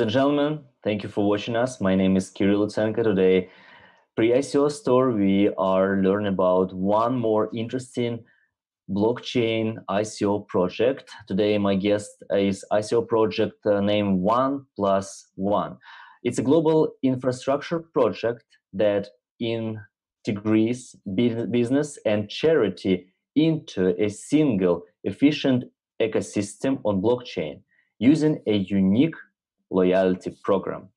and gentlemen, thank you for watching us. My name is Kirill Lutsenko. Today, pre-ICO Store, we are learning about one more interesting blockchain ICO project. Today, my guest is ICO project named 1+1. It's a global infrastructure project that integrates business and charity into a single efficient ecosystem on blockchain using a unique loyalty program.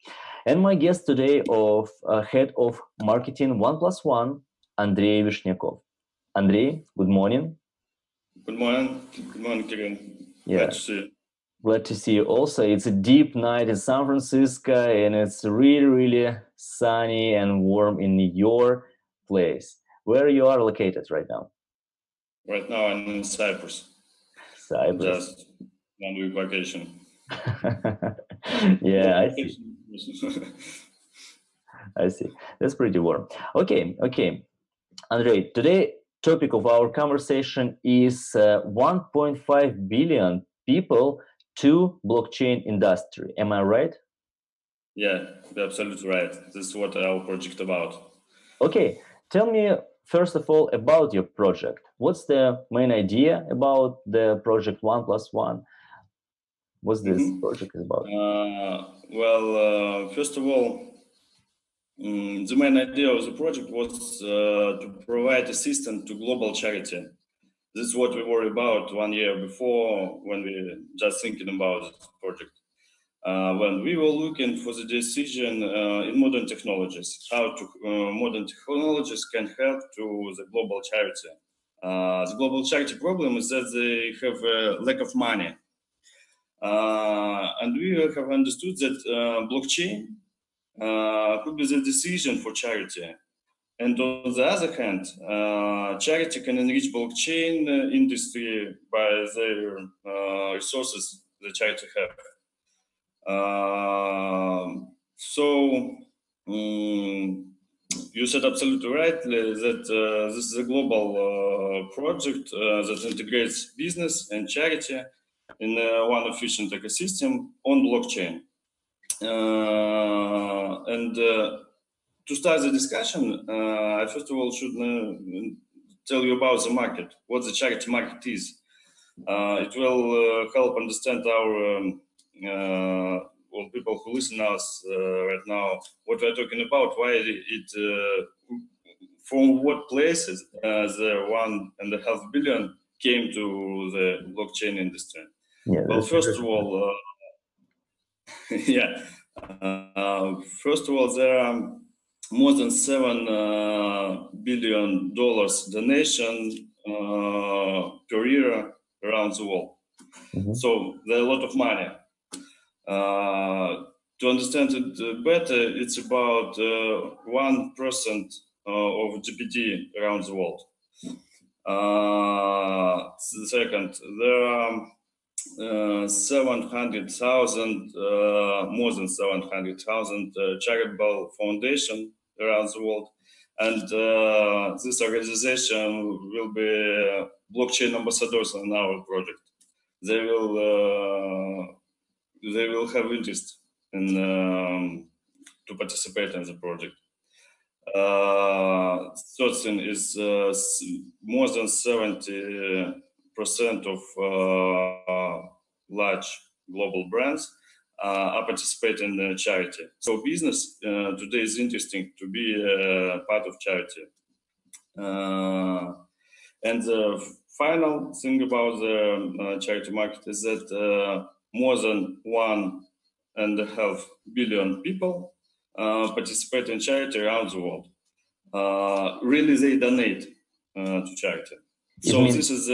And my guest today of head of marketing 1+1, Andrei Vishnyakov. Andrei, good morning. Good morning. Good morning, Kirill. Yeah. Glad to see you. Glad to see you also. It's a deep night in San Francisco and it's really, really sunny and warm in your place. Where you are located right now? Right now I'm in Cyprus. Cyprus. Just 1 week vacation. Yeah, I see. I see. That's pretty warm. Okay. Andrei, today topic of our conversation is 1.5 billion people to blockchain industry. Am I right? Yeah, you're absolutely right. This is what our project about. Okay, tell me first of all about your project. What's the main idea about the project 1+1? What's this project about? First of all, the main idea of the project was to provide assistance to global charity. This is what we were about 1 year before when we just thinking about this project. When we were looking for the decision in modern technologies, how modern technologies can help to the global charity. The global charity problem is that they have a lack of money. And we have understood that blockchain could be the decision for charity. And on the other hand, charity can enrich blockchain industry by their resources the charity have. You said absolutely right that this is a global project that integrates business and charity in one efficient ecosystem on blockchain. To start the discussion, I first of all should tell you about the market, what the charity market is. It will help understand our all people who listen to us right now, what we're talking about, why it, from what places the 1.5 billion came to the blockchain industry. Yeah, well, first of all, first of all, there are more than $7 billion donation per year around the world. So there's a lot of money. To understand it better, it's about 1% of GDP around the world. Second, there are 700,000, more than 700,000 charitable foundations around the world. And this organization will be blockchain ambassadors on our project. They will have interest in to participate in the project. Third thing is more than 70% of large global brands are participating in charity. So business today is interesting to be part of charity. And the final thing about the charity market is that more than 1.5 billion people participate in charity around the world. Really, they donate to charity. So this is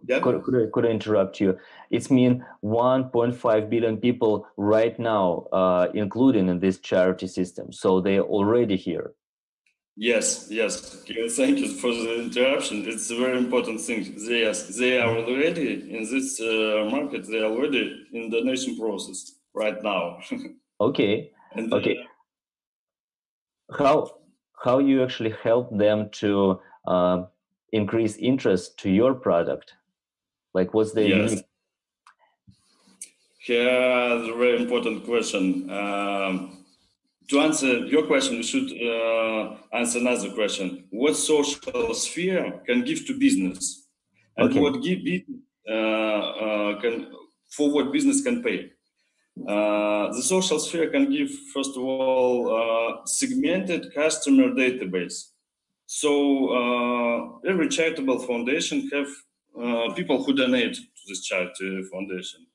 yeah. Could I interrupt you? It's mean 1.5 billion people right now, including in this charity system. So they're already here. Yes. Thank you for the interruption. It's a very important thing. They are already in this market. They are already in the donation process right now. Okay. And okay. How you actually help them to increase interest to your product? Like, what's the unique? Here's a very important question. To answer your question, we should answer another question. What social sphere can give to business? And Okay. what give for what business can pay? The social sphere can give, first of all, segmented customer database. So every charitable foundation have people who donate to this charity foundation.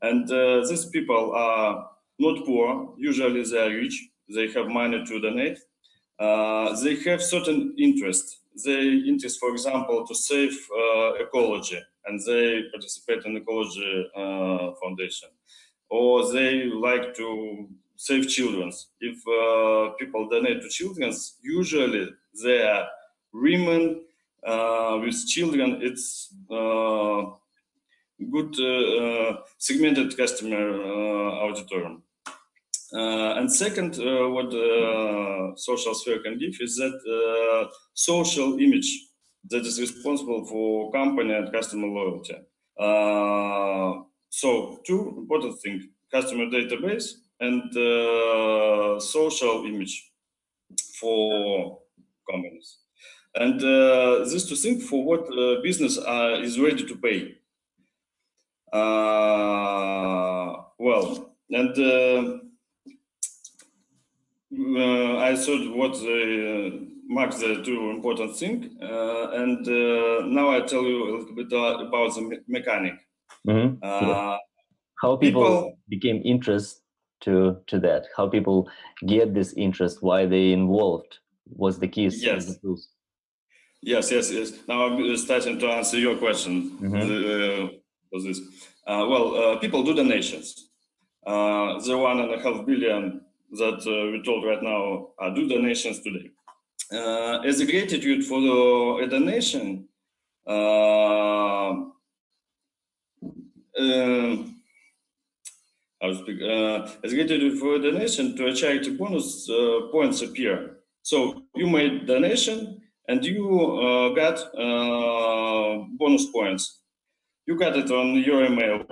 And these people are not poor, usually they are rich, they have money to donate. They have certain interests. They interest, for example, to save ecology, and they participate in ecology foundation. Or they like to save children. If people donate to children, usually they are women with children. It's good segmented customer auditorium. And second, what social sphere can give is that social image that is responsible for company and customer loyalty. So two important things: customer database and social image for companies. And this to think for what business is ready to pay. Well, and I thought what marks the two important things, and now I tell you a little bit about the mechanic. Mm-hmm. Yeah. How people became interested to that? How people get this interest? Why they involved? What's the keys? Yes. The tools? Yes. Now I'm starting to answer your question for this. Well, people do donations. The 1.5 billion that we told right now do donations today. As a gratitude for a donation, as a gratitude for a donation to a charity bonus, points appear. So you made donation and you got bonus points. You got it on your email.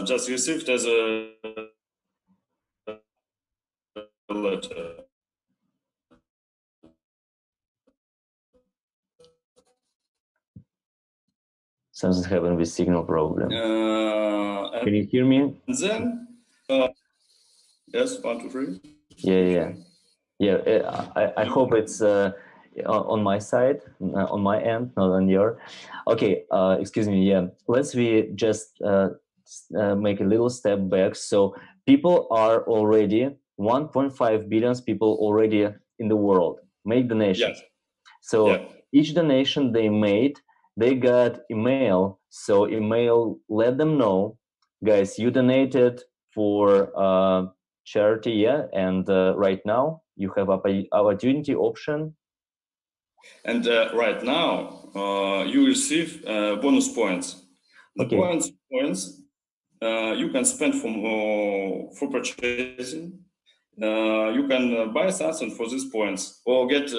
Just received as a letter. Something's happened with signal problem. Can you hear me? And then, yes, 1, 2, 3. Yeah. I hope it's on my side, on my end, not on your. Okay. Excuse me. Yeah. Let's we just make a little step back. So people are already 1.5 billion people already in the world make donations. Yes. So each donation they made, they got email. So email let them know, guys, you donated for charity, yeah, and right now you have opportunity option. And right now you receive bonus points. The points you can spend for purchasing. You can buy something for these points or get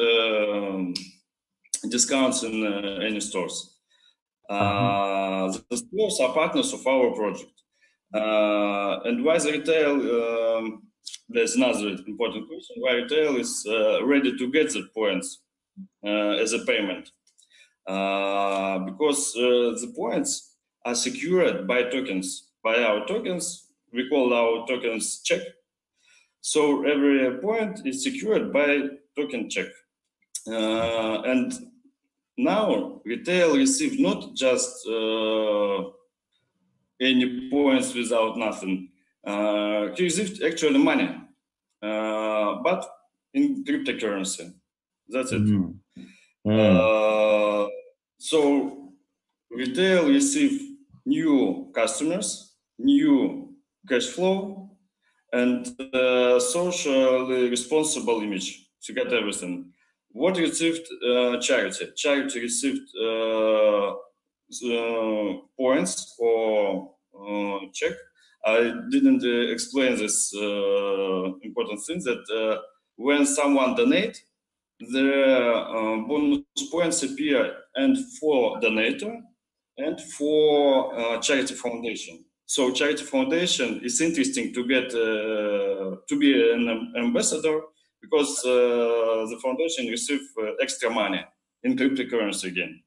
discounts in any stores. The stores are partners of our project. And why the retail, there's another important question, why retail is ready to get the points as a payment. Because the points are secured by tokens, by our tokens. We call our tokens check. So every point is secured by token check. And now retail receive not just any points without nothing. He received actually money, but in cryptocurrency. That's it. So retail receive new customers, new cash flow, and socially responsible image to get everything. What received charity? Charity received points or check. I didn't explain this important thing that when someone donates, the bonus points appear and for donator and for charity foundation. So charity foundation is interesting to get to be an ambassador, because the foundation receive extra money in cryptocurrency again,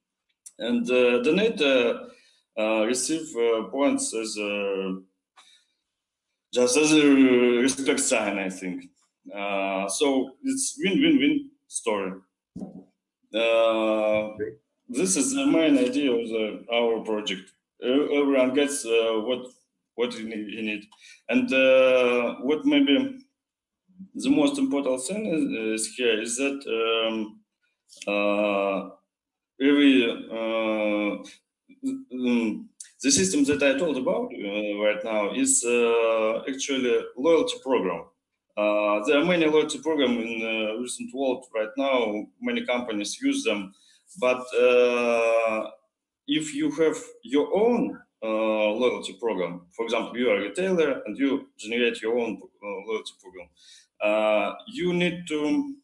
and donator receive points as just as a respect sign, I think. So it's win-win-win story. This is the main idea of our project. Everyone gets what he need, and what maybe the most important thing is here is that the system that I told about right now is actually a loyalty program. There are many loyalty programs in the recent world right now. Many companies use them, but if you have your own loyalty program, for example, you are a retailer and you generate your own loyalty program, you need to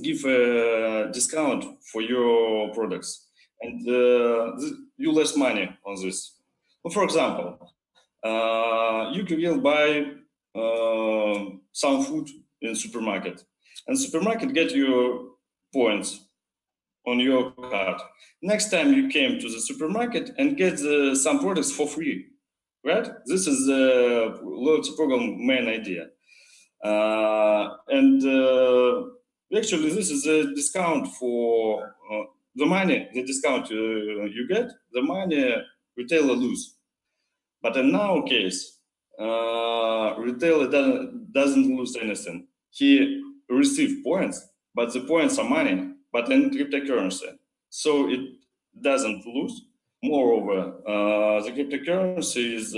give a discount for your products, and you less money on this. Well, for example, you will buy some food in supermarket, and supermarket get your points on your card. Next time you came to the supermarket and get some products for free, right? This is the loyalty program main idea. And actually, this is a discount for the money, the discount you get, the money retailer lose. But in our case, retailer doesn't lose anything. He receives points, but the points are money, but in cryptocurrency. So it doesn't lose. Moreover, the cryptocurrency is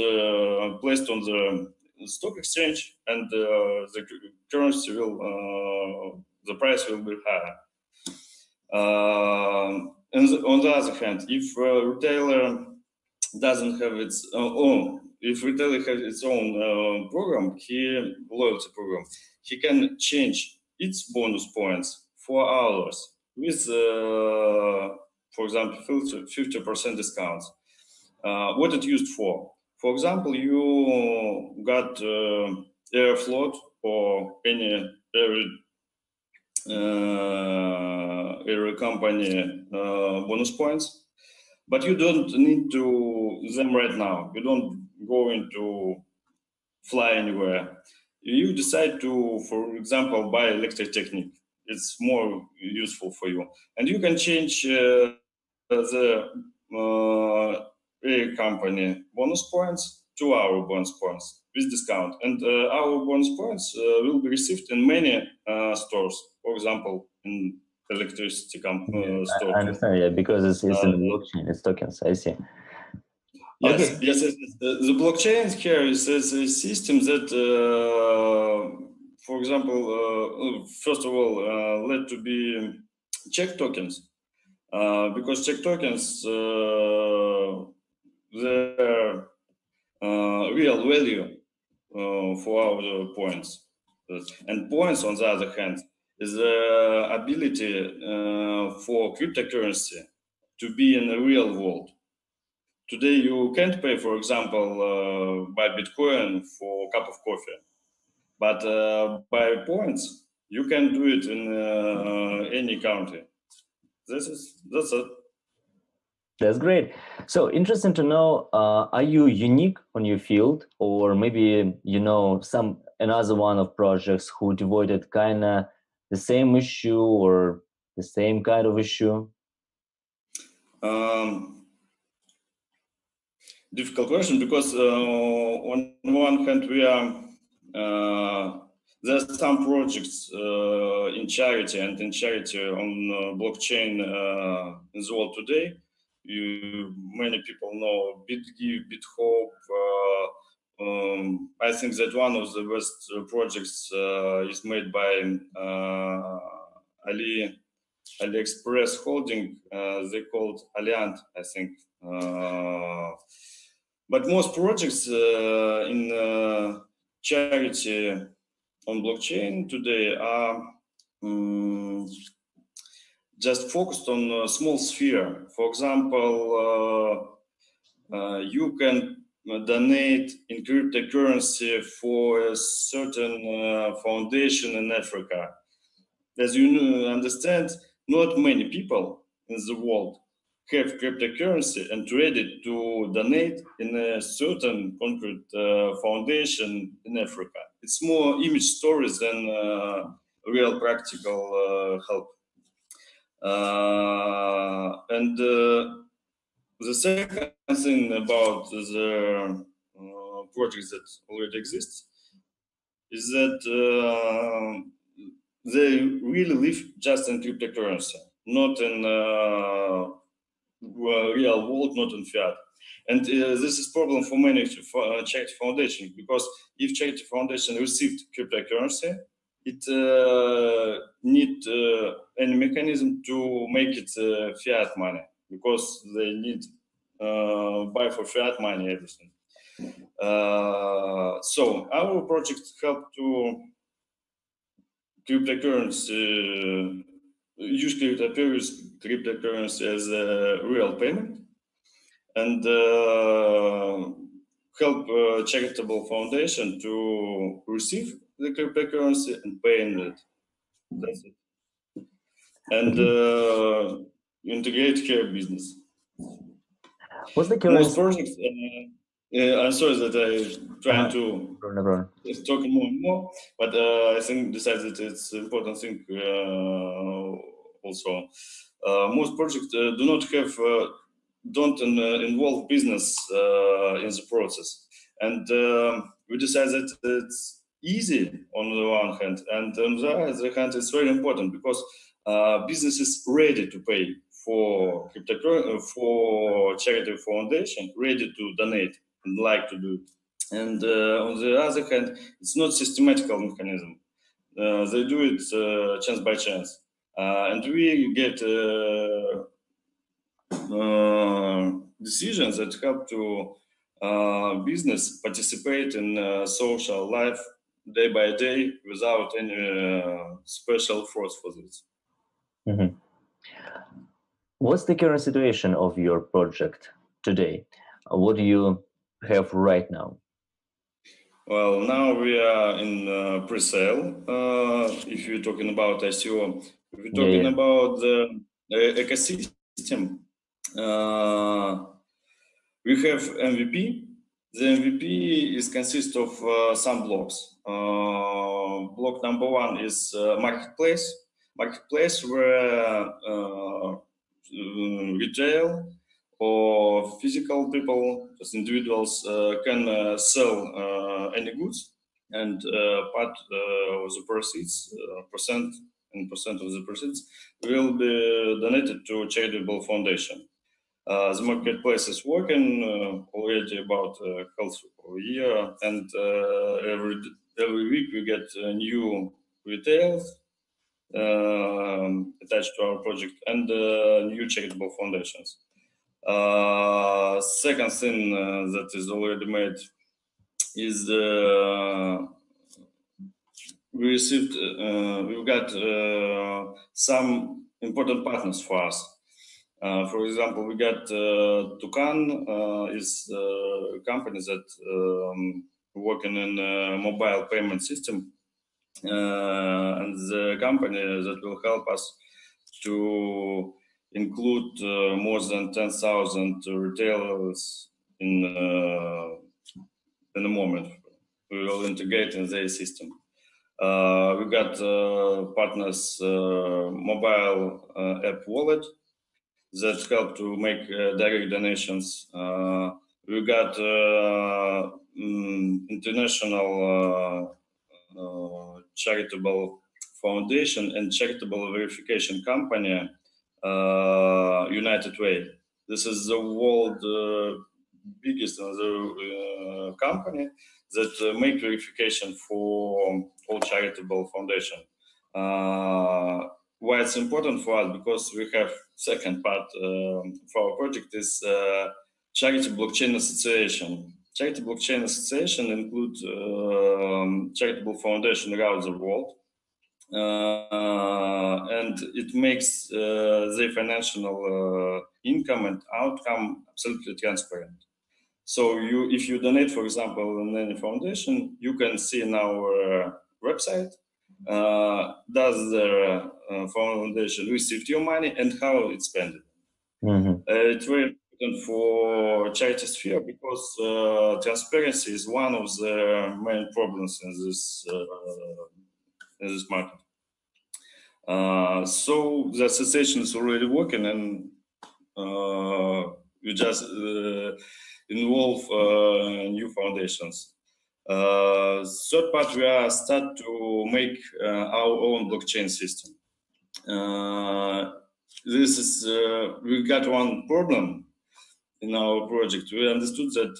placed on the stock exchange, and the currency will, the price will be higher. And on the other hand, if retailer doesn't have its own, if retailer has its own program, loyalty program, he can change its bonus points for ours with, for example, 50% discounts. What it used for? For example, you got Airfloat or any air company bonus points, but you don't need to them right now. You don't go into fly anywhere. You decide to, for example, buy Electrotechnic. It's more useful for you, and you can change the air company bonus points to our bonus points with discount, and our bonus points will be received in many stores. For example, in electricity store. I understand, yeah, because it's in the blockchain, it's tokens. I see. Yes, okay. yes. The blockchain here is a system that, for example, first of all, led to be check tokens, because check tokens, their real value for our points, and points on the other hand is the ability for cryptocurrency to be in the real world. Today you can't pay, for example, by Bitcoin for a cup of coffee, but by points you can do it in any country. That's it. That's great. So interesting to know, are you unique on your field, or maybe you know another one of projects who devoted kind of the same issue or the same kind of issue? Difficult question, because on one hand we are there's some projects in charity and in charity on blockchain in the world today. Many people know BitGive, BitHope. I think that one of the best projects is made by AliExpress holding. They called Alliant, I think. But most projects in charity on blockchain today are just focused on a small sphere. For example, you can donate in cryptocurrency for a certain foundation in Africa. As you understand, not many people in the world have cryptocurrency and ready to donate in a certain concrete foundation in Africa. It's more image stories than real practical help. And the second thing about the projects that already exist is that they really live just in cryptocurrency, not in real world, not in fiat. And this is problem for many charity foundations, because if charity foundation received cryptocurrency, it need any mechanism to make it fiat money, because they need buy for fiat money everything. So our project help to cryptocurrency, use cryptocurrency as a real payment, and help charitable foundation to receive the cryptocurrency and pay in it. That's it. And integrate care business. What's the current Most projects? I'm sorry that I'm trying to talk more and more, but I think besides that it's important thing also. Most projects do not have don't involve business in the process, and we decided that it's easy on the one hand, and on the other hand it's very important, because business is ready to pay for cryptocurrency, for charity foundation, ready to donate and like to do it. And on the other hand, it's not systematical mechanism. They do it chance by chance, and we get decisions that help to business participate in social life day by day without any special force for this. Mm-hmm. What's the current situation of your project today? What do you have right now? Well, now we are in pre-sale. If you're talking about ICO, if you're talking about the ecosystem, we have MVP. The MVP is consists of some blocks. Block number one is marketplace. Marketplace where retail or physical people, just individuals, can sell any goods, and part of the proceeds, percent of the proceeds will be donated to charitable foundation. The marketplace is working already about half a year, and every week we get new retails attached to our project, and new charitable foundations. Second thing that is already made is we've got some important partners for us. For example, we got Tucan is a company that working in a mobile payment system, and the company that will help us to include more than 10,000 retailers in a moment. We will integrate in their system. We got partners mobile app wallet that help to make direct donations. We got international charitable foundation and charitable verification company, United Way. This is the world biggest company that make verification for all charitable foundation. Why it's important for us? Because we have second part for our project is Charity Blockchain Association. Charity Blockchain Association includes charitable foundation around the world, and it makes their financial income and outcome absolutely transparent. So if you donate, for example, in any foundation, you can see in our website does the foundation received your money and how it's spent. It's very important for charity sphere because transparency is one of the main problems in this market. So the association is already working, and we just involve new foundations. Third part, we are start to make our own blockchain system. This is we got one problem in our project. We understood that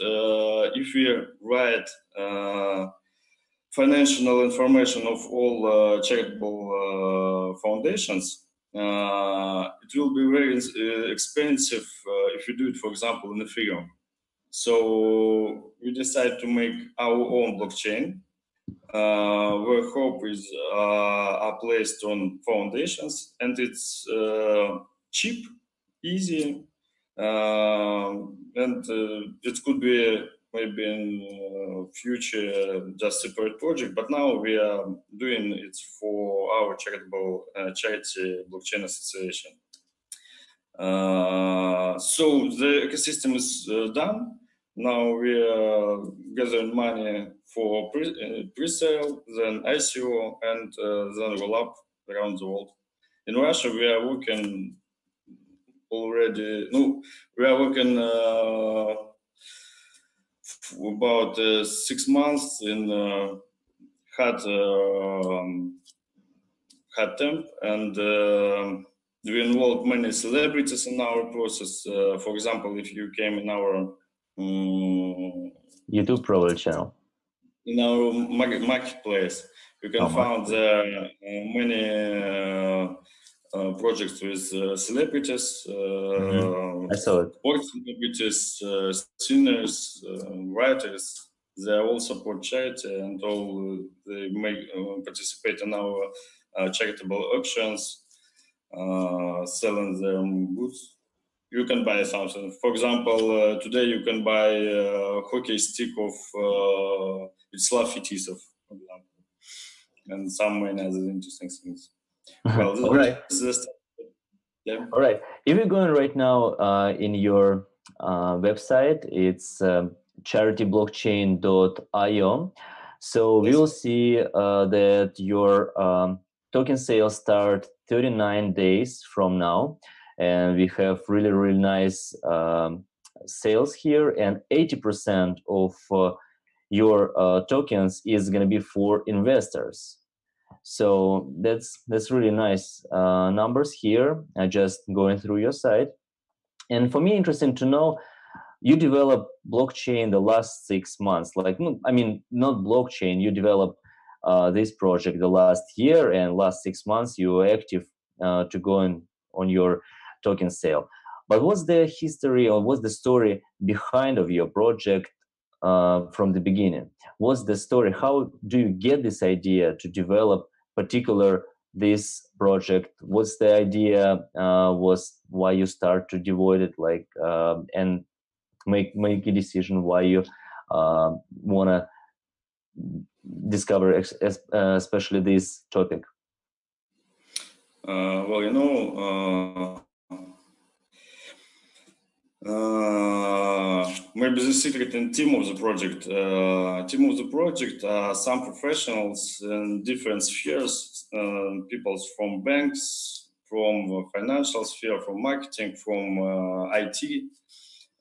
if we write financial information of all charitable foundations, it will be very expensive if you do it, for example, in Ethereum. So we decided to make our own blockchain, where hope is are placed on foundations, and it's cheap, easy, and it could be maybe in future just separate project, but now we are doing it for our charitable charity blockchain association. So the ecosystem is done. Now we are gathering money for pre-sale, then ICO, and then roll up around the world. In Russia, we are working already. No, we are working about 6 months in hard temp, and we involved many celebrities in our process. For example, if you came in our YouTube profile channel, in our marketplace, you can find many projects with celebrities, I saw it. sports celebrities, singers, writers. They all support charity, and all they participate in our charitable auctions, selling their goods. You can buy something. For example, today you can buy a hockey stick of Slav Fetisov, for example, and some many other interesting things. Well, all right. Yeah. All right. If you're going right now in your website, it's charityblockchain.io. So we will see that your token sales start 39 days from now, and we have really, really nice sales here, and 80% of your tokens is going to be for investors. So that's really nice numbers here. I just going through your site, and for me, interesting to know, you developed blockchain the last 6 months. Like, I mean, not blockchain. You developed this project the last year, and last 6 months you were active to go on your token sale. But what's the history, or what's the story behind of your project from the beginning? What's the story? How do you get this idea to develop particular this project? What's the idea? Was why you start to devote it, like, and make a decision why you want to discover especially this topic? Well, you know, maybe the secret in team of the project. Team of the project are some professionals in different spheres, people from banks, from financial sphere, from marketing, from IT.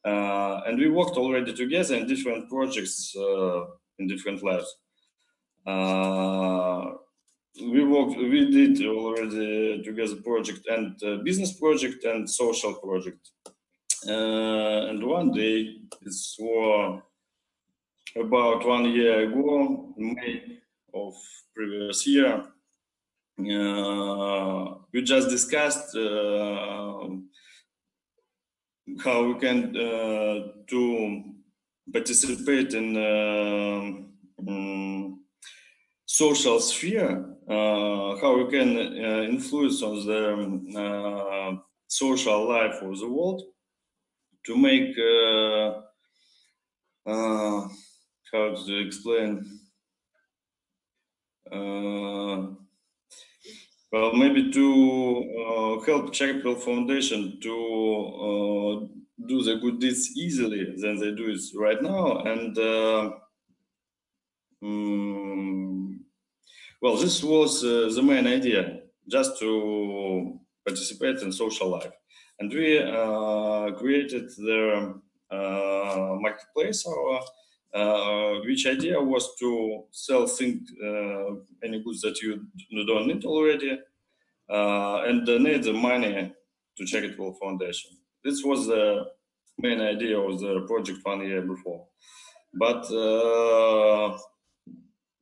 And we worked already together in different projects in different lives. We did already together project and business project and social project. And one day, it's about 1 year ago, May of previous year, we just discussed how we can to participate in social sphere, how we can influence on the social life of the world, to make how to explain? Well, maybe to help charitable foundation to do the good deeds easily than they do it right now, and well, this was the main idea, just to participate in social life, and we created the marketplace. Which idea was to sell any goods that you don't need already, and donate the money to charitable foundation. This was the main idea of the project 1 year before. But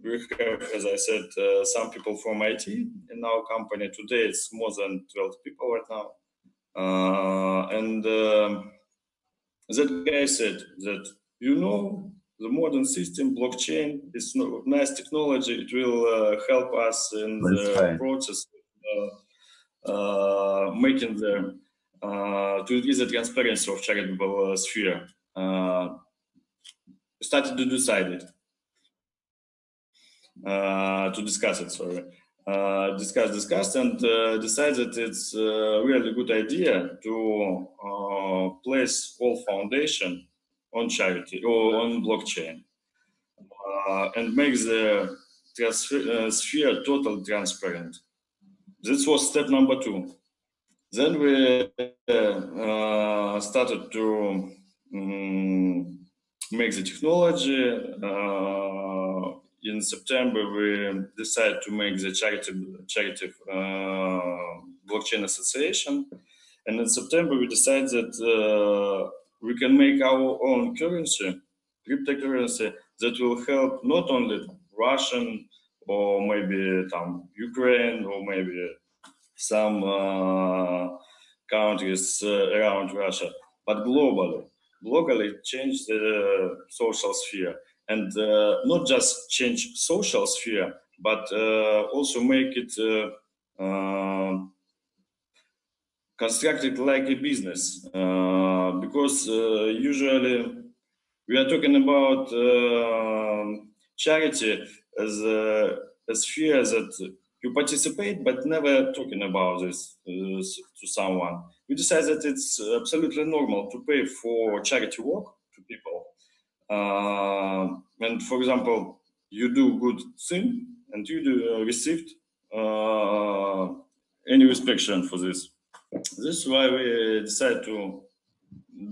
we have, as I said, some people from IT in our company. Today it's more than 12 people right now. And that guy said that, the modern system, blockchain, is nice technology. It will help us in the process making the to increase the transparency of charitable sphere. We started to decide it, to discuss it. Sorry, discussed, and decided it's a really good idea to place whole foundation on charity or on blockchain, and make the sphere totally transparent. This was step number 2. Then we started to make the technology. In September, we decided to make the charity blockchain association. And in September, we decided that we can make our own currency, cryptocurrency, that will help not only Russian or maybe Ukraine or maybe some countries around Russia, but globally change the social sphere, and not just change social sphere, but also make it constructed like a business, because usually we are talking about charity as a sphere that you participate, but never talking about this to someone. We decided that it's absolutely normal to pay for charity work to people. And for example, you do good thing and you received any inspection for this. This is why we decided to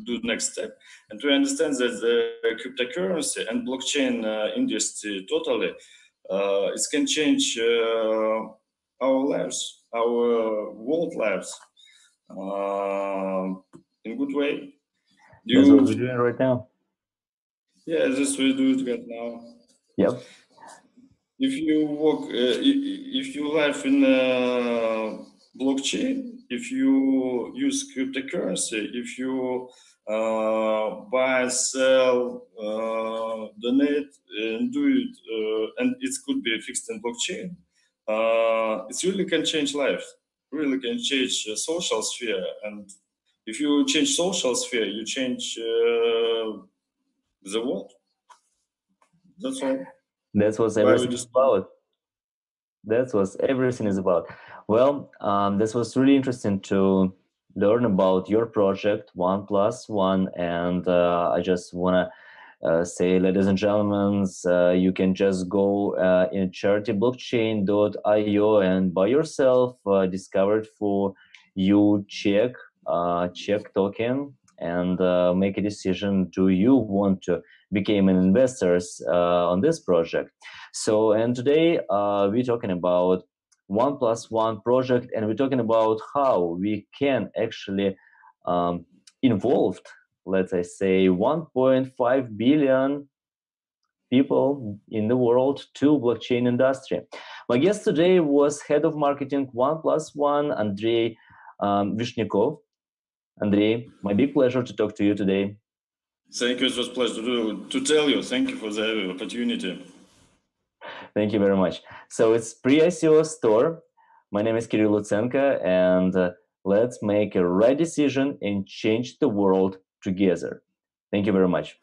do the next step, and to understand that the cryptocurrency and blockchain industry totally, it can change our lives, our world lives, in good way. That's what we're doing right now. Yeah, this we do it right now. Yep. If you work, if you live in blockchain, if you use cryptocurrency, if you buy, sell, donate, and do it, and it could be fixed in blockchain, it really can change life, really can change social sphere. And if you change social sphere, you change the world. That's all. That's what everything is about. That's what everything is about. Well, this was really interesting to learn about your project 1+1, and I just want to say, ladies and gentlemen, you can just go in charityblockchain.io and by yourself discover it for you check token, and make a decision. Do you want to become an investors on this project? So, and today we're talking about 1+1 project, and we're talking about how we can actually involved, let's say 1.5 billion people in the world to blockchain industry. My guest today was head of marketing 1+1, Andrei Vishnyakov. Andrei, my big pleasure to talk to you today. Thank you. It was a pleasure to tell you. Thank you for the opportunity. Thank you very much. So it's PRE-ICO Store. My name is Kirill Lutsenko, and let's make a right decision and change the world together. Thank you very much.